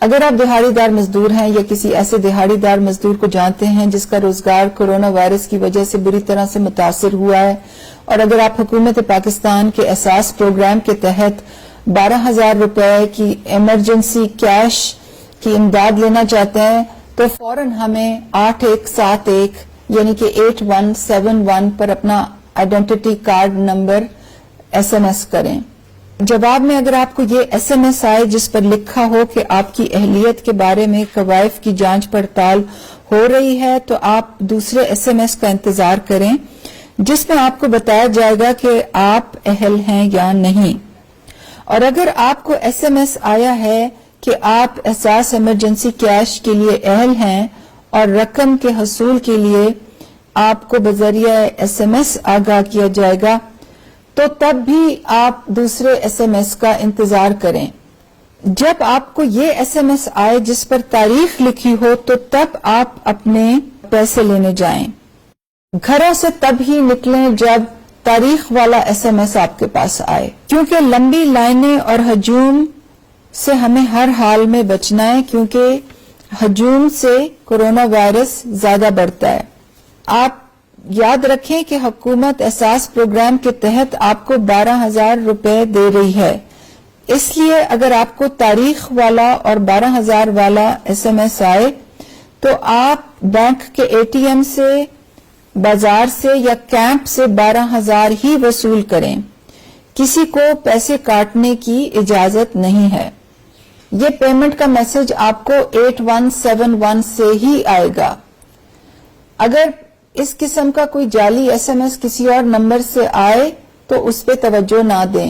اگر آپ دہاڑی دار مزدور ہیں یا کسی ایسے دہاڑی دار مزدور کو جانتے ہیں جس کا روزگار کورونا وائرس کی وجہ سے بری طرح سے متاثر ہوا ہے، اور اگر آپ حکومت پاکستان کے احساس پروگرام کے تحت 12,000 روپے کی ایمرجنسی کیش کی امداد لینا چاہتے ہیں تو فوراً ہمیں 8171 یعنی کہ 8171 پر اپنا آئیڈینٹی کارڈ نمبر SMS کریں۔ جواب میں اگر آپ کو یہ SMS آئے جس پر لکھا ہو کہ آپ کی اہلیت کے بارے میں کوائف کی جانچ پڑتال ہو رہی ہے تو آپ دوسرے SMS کا انتظار کریں جس میں آپ کو بتایا جائے گا کہ آپ اہل ہیں یا نہیں۔ اور اگر آپ کو SMS آیا ہے کہ آپ احساس ایمرجنسی کیش کے لیے اہل ہیں اور رقم کے حصول کے لیے آپ کو بذریعہ SMS آگاہ کیا جائے گا تو تب بھی آپ دوسرے SMS کا انتظار کریں۔ جب آپ کو یہ SMS آئے جس پر تاریخ لکھی ہو تو تب آپ اپنے پیسے لینے جائیں۔ گھروں سے تب ہی نکلیں جب تاریخ والا SMS آپ کے پاس آئے، کیونکہ لمبی لائنیں اور ہجوم سے ہمیں ہر حال میں بچنا ہے، کیونکہ ہجوم سے کورونا وائرس زیادہ بڑھتا ہے۔ آپ یاد رکھیں کہ حکومت احساس پروگرام کے تحت آپ کو 12,000 روپے دے رہی ہے، اس لیے اگر آپ کو تاریخ والا اور 12,000 والا SMS آئے تو آپ بینک کے ATM سے، بازار سے یا کیمپ سے 12,000 ہی وصول کریں، کسی کو پیسے کاٹنے کی اجازت نہیں ہے۔ یہ پیمنٹ کا میسج آپ کو 8171 سے ہی آئے گا۔ اگر اس قسم کا کوئی جعلی SMS کسی اور نمبر سے آئے تو اس پہ توجہ نہ دیں۔